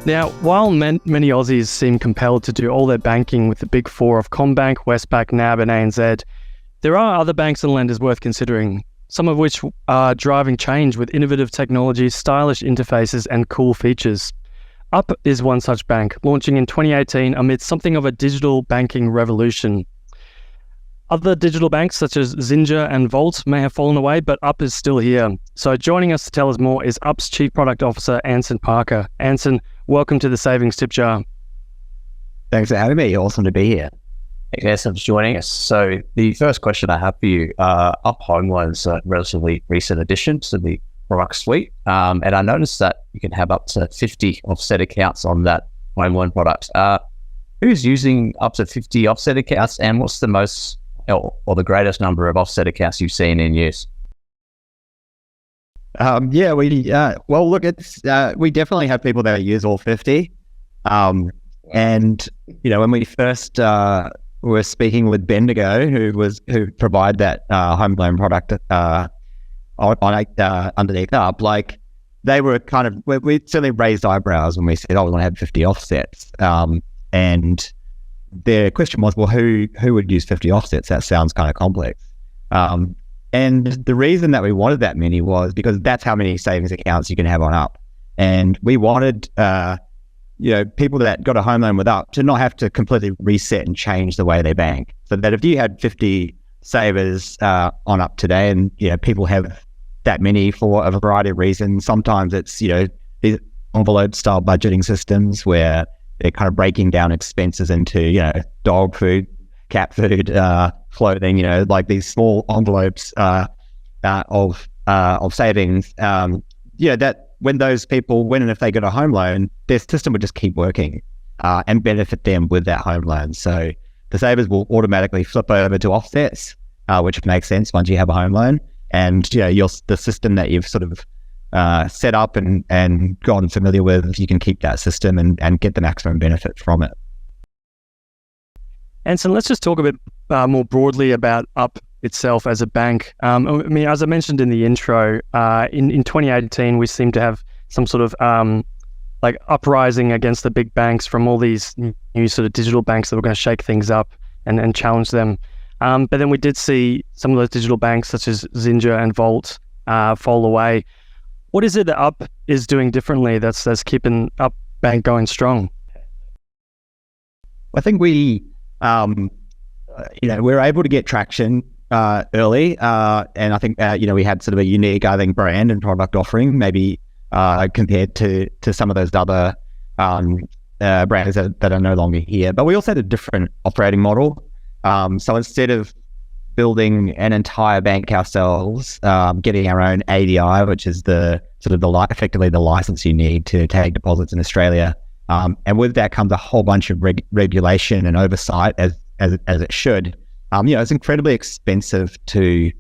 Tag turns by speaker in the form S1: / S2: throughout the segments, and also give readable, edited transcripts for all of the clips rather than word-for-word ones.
S1: Now, while many Aussies seem compelled to do all their banking with the big four of CommBank, Westpac, NAB and ANZ, there are other banks and lenders worth considering, some of which are driving change with innovative technology, stylish interfaces and cool features. Up is one such bank, launching in 2018 amidst something of a digital banking revolution. Other digital banks such as Zinja and Volt may have fallen away, but Up is still here. So joining us to tell us more is Up's Chief Product Officer, Anson Parker. Anson, welcome to the Savings Tip Jar.
S2: Thanks for having me. Awesome to be here.
S3: Thanks for joining us. So the first question I have for you, Up Home Loans are a relatively recent addition to the product suite. And I noticed that you can have up to 50 offset accounts on that home loan product. Who's using up to 50 offset accounts, and what's the most or the greatest number of offset accounts you've seen in use?
S2: Well, look, it's we definitely have people that use all 50. And when we first were speaking with Bendigo, who provide that home loan product underneath Up, like they were kind of, we certainly raised eyebrows when we said, we want to have 50 offsets. And their question was, well, who would use 50 offsets? That sounds kind of complex. And the reason that we wanted that many was because that's how many savings accounts you can have on Up. And we wanted, people that got a home loan with Up to not have to completely reset and change the way they bank. So that if you had 50 savers on Up today, and people have that many for a variety of reasons. Sometimes it's these envelope style budgeting systems where they're kind of breaking down expenses into dog food, cat food, clothing, like these small envelopes of savings. That when those people, when and if they get a home loan, their system would just keep working and benefit them with that home loan. So the savers will automatically flip over to offsets, which makes sense once you have a home loan. And the system that you've sort of set up and gotten familiar with, you can keep that system and get the maximum benefit from it.
S1: Anson, let's just talk a bit more broadly about Up itself as a bank. As I mentioned in the intro, in 2018, we seem to have some sort of uprising against the big banks from all these new sort of digital banks that were going to shake things up and challenge them. But then we did see some of those digital banks such as Zinja and Volt fall away. What is it that Up is doing differently that's keeping Up Bank going strong?
S2: I think we we're able to get traction early, and I think we had sort of a unique, brand and product offering, maybe compared to some of those other brands that are no longer here. But we also had a different operating model. So instead of building an entire bank ourselves, getting our own ADI, which is effectively the license you need to take deposits in Australia, and with that comes a whole bunch of regulation and oversight as it should. It's incredibly expensive to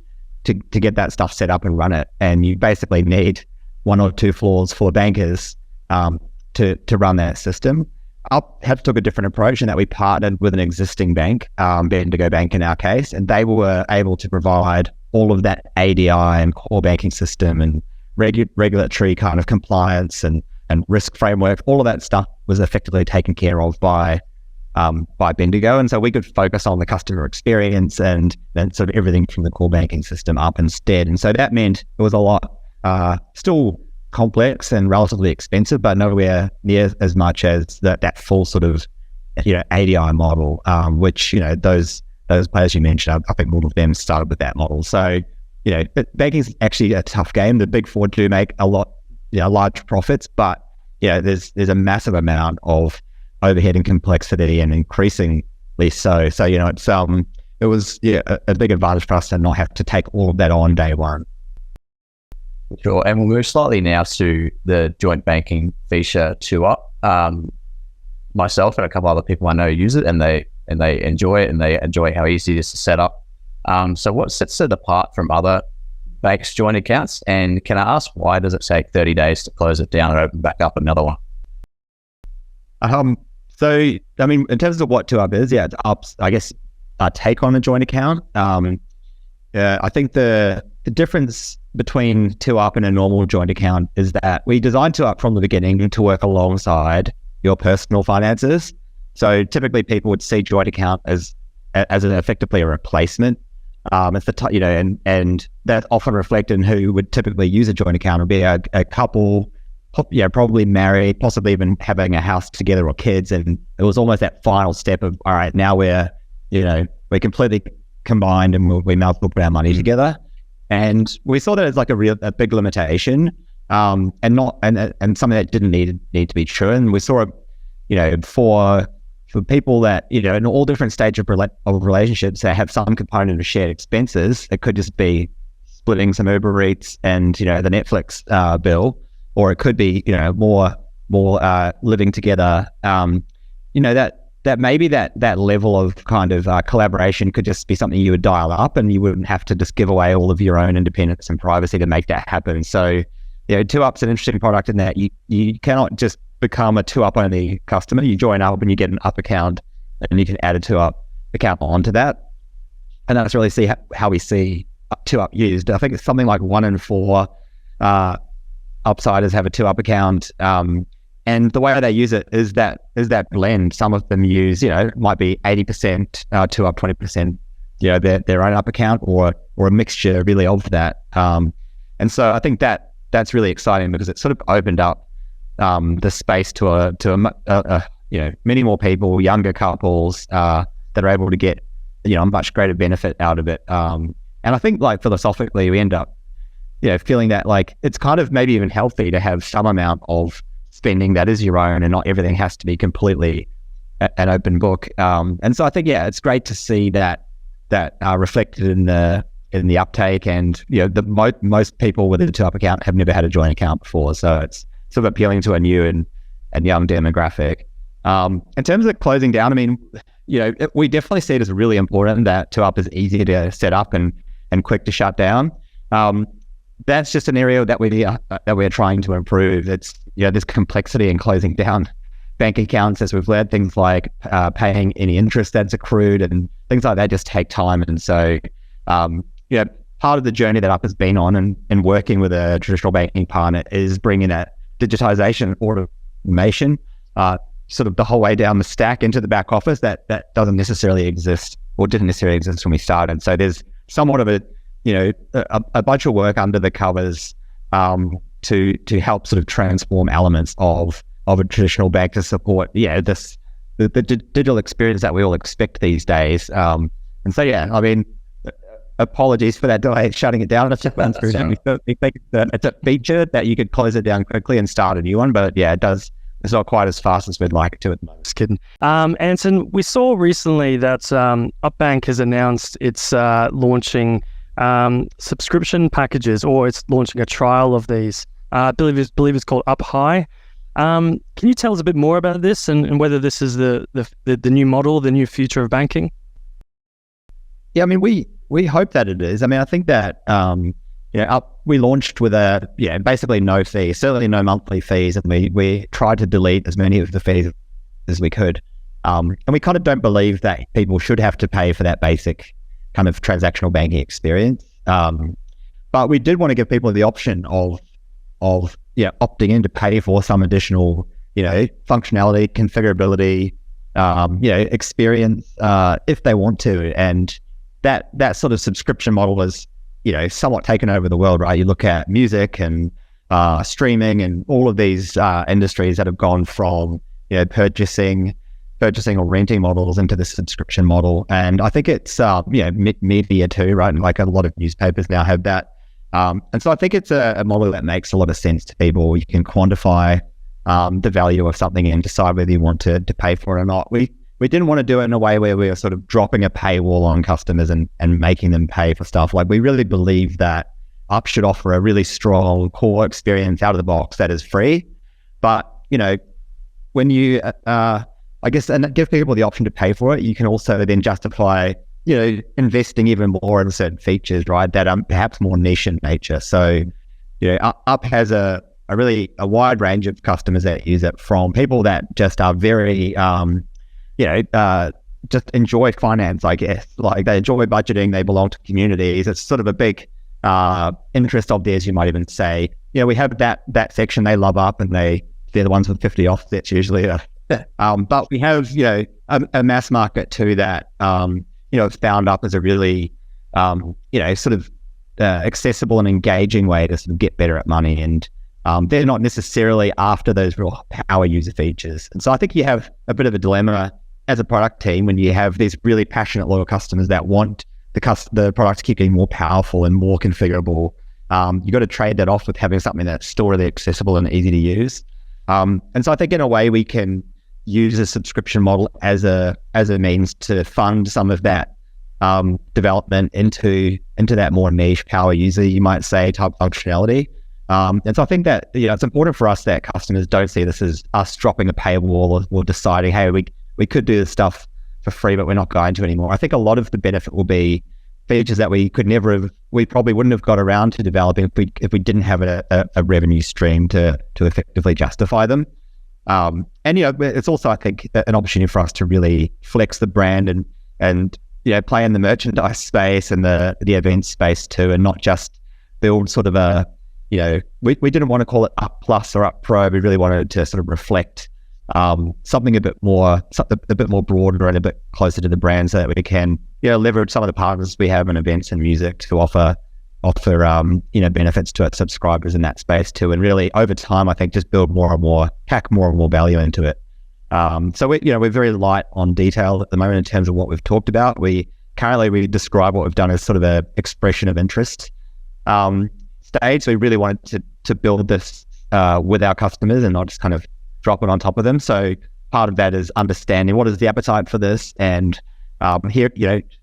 S2: get that stuff set up and run it, and you basically need 1 or 2 floors for bankers to run that system. Up took a different approach in that we partnered with an existing bank, Bendigo Bank in our case, and they were able to provide all of that ADI and core banking system and regulatory kind of compliance and risk framework. All of that stuff was effectively taken care of by Bendigo, and so we could focus on the customer experience and then sort of everything from the core banking system up instead. And so that meant it was a lot still complex and relatively expensive, but nowhere near as much as that full sort of ADI model, which those players you mentioned, I think all of them started with that model. So banking is actually a tough game. The big four do make a lot large profits, but there's a massive amount of overhead and complexity, and increasingly so. So it was a big advantage for us to not have to take all of that on day one.
S3: Sure, and we'll move slightly now to the joint banking feature to Up. Myself and a couple other people I know use it, and they enjoy it, and they enjoy how easy it is to set up. So what sets it apart from other banks' joint accounts? And can I ask, why does it take 30 days to close it down and open back up another one?
S2: So, in terms of what 2Up is, it's Up's, I guess, take on a joint account. I think the the difference between 2Up and a normal joint account is that we designed 2Up from the beginning to work alongside your personal finances. So typically people would see joint account as effectively a replacement. It's and that's often reflected in who would typically use a joint account. Would be a couple, probably married, possibly even having a house together or kids. And it was almost that final step of, all right, now we're completely combined and we now put our money together. And we saw that as like a big limitation, and something that didn't need to be true. And we saw for people that, in all different stages of relationships that have some component of shared expenses, it could just be splitting some Uber Eats and, the Netflix bill, or it could be, more living together. That maybe that level of kind of collaboration could just be something you would dial up, and you wouldn't have to just give away all of your own independence and privacy to make that happen. So, 2Up's an interesting product in that you cannot just become a 2Up only customer. You join up and you get an Up account, and you can add a 2Up account onto that. And that's really how we see 2Up used. I think it's something like 1 in 4 upsiders have a 2Up account. And the way they use it is that blend. Some of them use, might be 80% 2Up, 20%, their own Up account, or a mixture really of that. And so I think that's really exciting because it sort of opened up the space to many more people, younger couples that are able to get a much greater benefit out of it. And I think like philosophically we end up feeling that like it's kind of maybe even healthy to have some amount of spending that is your own, and not everything has to be completely an open book. And so I think it's great to see that reflected in the uptake. And most people with a 2Up account have never had a joint account before, so it's sort of appealing to a new and young demographic. In terms of closing down, I mean, we definitely see it as really important that 2Up is easy to set up and quick to shut down. That's just an area that we're trying to improve. It's this complexity in closing down bank accounts, as we've learned, things like paying any interest that's accrued and things like that just take time. And so, part of the journey that Up has been on and working with a traditional banking partner is bringing that digitization and automation, sort of the whole way down the stack into the back office that doesn't necessarily exist or didn't necessarily exist when we started. So there's somewhat of a bunch of work under the covers to help sort of transform elements of a traditional bank to support the digital experience that we all expect these days. And so I mean, apologies for that delay shutting it down. It's just run through that. We think it's a feature that you could close it down quickly and start a new one, but it does. It's not quite as fast as we'd like it to at the moment.
S1: Just kidding. Anson, we saw recently that UpBank has announced it's launching subscription packages, or it's launching a trial of these. I believe it's called Up High. Can you tell us a bit more about this and whether this is the new model, the new future of banking?
S2: Yeah, I mean, we hope that it is. I mean, I think that we launched with basically no fees, certainly no monthly fees, and we tried to delete as many of the fees as we could. And we kind of don't believe that people should have to pay for that basic kind of transactional banking experience. But we did want to give people the option of opting in to pay for some additional, functionality, configurability, experience, if they want to. And that sort of subscription model is, somewhat taken over the world, right? You look at music and streaming and all of these industries that have gone from, purchasing or renting models into the subscription model. And I think it's, media too, right? And like a lot of newspapers now have that. And so I think it's a model that makes a lot of sense to people. You can quantify the value of something and decide whether you want to pay for it or not. We didn't want to do it in a way where we were sort of dropping a paywall on customers and making them pay for stuff. Like, we really believe that Up should offer a really strong core experience out of the box that is free. But, when you, and give people the option to pay for it, you can also then justify, investing even more in certain features, right, that are perhaps more niche in nature. So, Up has a wide range of customers that use it, from people that just are very, just enjoy finance, I guess. Like, they enjoy budgeting, they belong to communities. It's sort of a big interest of theirs, you might even say, we have that section they love up, and they're the ones with 50 offsets usually. But we have, a mass market too that, it's found up as a really, sort of accessible and engaging way to sort of get better at money. And they're not necessarily after those real power user features. And so I think you have a bit of a dilemma as a product team when you have these really passionate, loyal customers that want the product to keep getting more powerful and more configurable. You've got to trade that off with having something that's still really accessible and easy to use. And so I think in a way we can use a subscription model as a means to fund some of that development into that more niche power user, you might say, type functionality. And so I think that it's important for us that customers don't see this as us dropping a paywall or deciding, hey, we could do this stuff for free, but we're not going to anymore. I think a lot of the benefit will be features that we probably wouldn't have got around to developing if we didn't have a revenue stream to effectively justify them. And it's also, I think, an opportunity for us to really flex the brand and play in the merchandise space and the event space too, and not just build sort of we didn't want to call it Up Plus or Up Pro. We really wanted to sort of reflect something a bit more broader and a bit closer to the brand, so that we can leverage some of the partners we have in events and music to offer benefits to its subscribers in that space too, and really over time I think just pack more and more value into it. So we're very light on detail at the moment in terms of what we've talked about. We describe what we've done as sort of a expression of interest stage. So we really wanted to build this with our customers and not just kind of drop it on top of them. So part of that is understanding what is the appetite for this, and here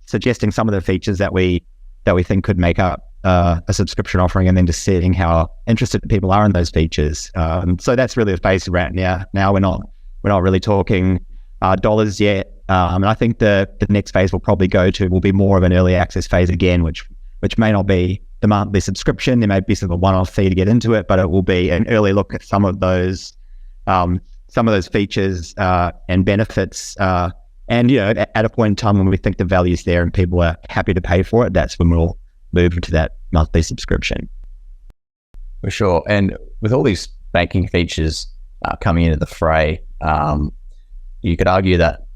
S2: suggesting some of the features that we think could make up a subscription offering, and then just seeing how interested people are in those features. So that's really the phase we're at now. Now we're not really talking dollars yet, and I think the next phase will be more of an early access phase again, which may not be the monthly subscription. There may be sort of a one-off fee to get into it, but it will be an early look at some of those features and benefits. And at a point in time when we think the value's there and people are happy to pay for it, that's when we'll move into that monthly subscription.
S3: For sure. And with all these banking features coming into the fray, you could argue that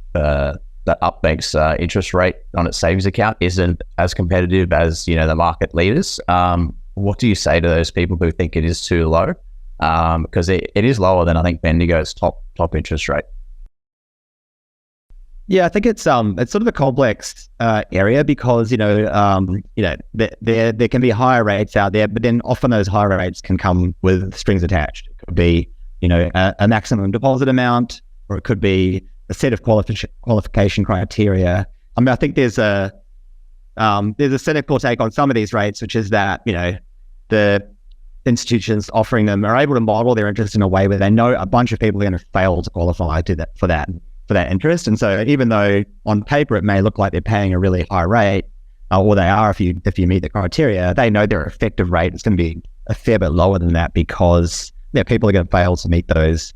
S3: Upbank's interest rate on its savings account isn't as competitive as the market leaders. What do you say to those people who think it is too low? Because it is lower than I think Bendigo's top interest rate.
S2: Yeah, I think it's sort of a complex area because there can be higher rates out there, but then often those higher rates can come with strings attached. It could be a maximum deposit amount, or it could be a set of qualification criteria. I mean, I think there's a cynical take on some of these rates, which is that the institutions offering them are able to model their interest in a way where they know a bunch of people are going to fail to qualify for that interest. And so even though on paper it may look like they're paying a really high rate, or they are if you meet the criteria, they know their effective rate is going to be a fair bit lower than that because people are going to fail to meet those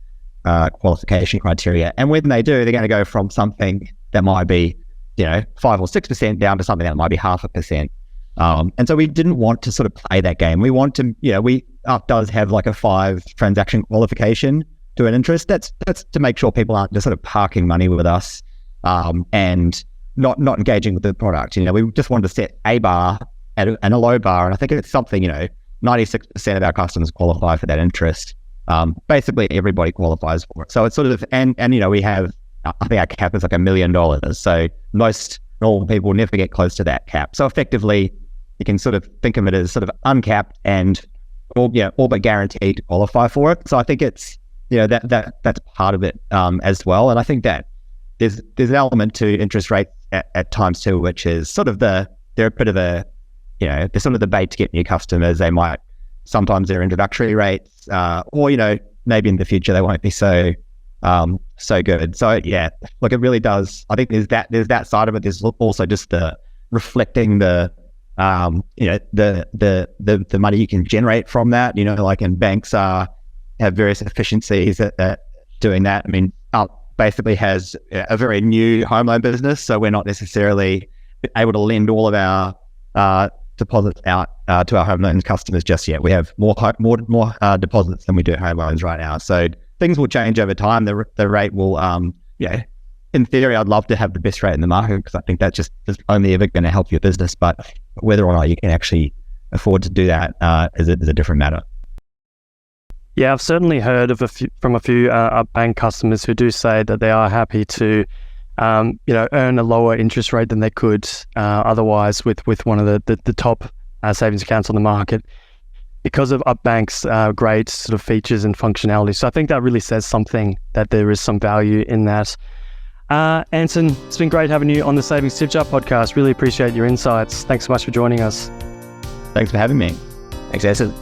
S2: qualification criteria. And when they do, they're going to go from something that might be 5 or 6% down to something that might be 0.5%. And so we didn't want to sort of play that game. We want to, Up does have like a 5 transaction qualification to an interest. That's to make sure people aren't just sort of parking money with us and not engaging with the product. We just wanted to set a bar and a low bar, and I think it's something 96% of our customers qualify for that interest. Basically, everybody qualifies for it. So it's sort of and we have, I think our cap is like $1 million. So most normal people never get close to that cap. So effectively, you can sort of think of it as sort of uncapped and all but guaranteed to qualify for it. So I think it's that's part of it as well. And I think that there's an element to interest rates at times too, which is sort of they're a bit of a they're sort of the bait to get new customers. They might sometimes they're introductory rates, or maybe in the future they won't be so good. So yeah, look, it really does. I think there's that side of it. There's also just the reflecting the money you can generate from that. Like in banks have various efficiencies at doing that. I mean, basically has a very new home loan business, so we're not necessarily able to lend all of our deposits out to our home loans customers just yet. We have more deposits than we do home loans right now. So things will change over time. The rate will, in theory, I'd love to have the best rate in the market because I think that's just only ever going to help your business. But whether or not you can actually afford to do that is a different matter.
S1: Yeah, I've certainly heard from a few bank customers who do say that they are happy to, earn a lower interest rate than they could otherwise with one of the top savings accounts on the market because of Up Bank's great sort of features and functionality. So I think that really says something that there is some value in that. Anson, it's been great having you on the Savings Tip Jar podcast. Really appreciate your insights. Thanks so much for joining us.
S2: Thanks for having me.
S3: Thanks, Anson.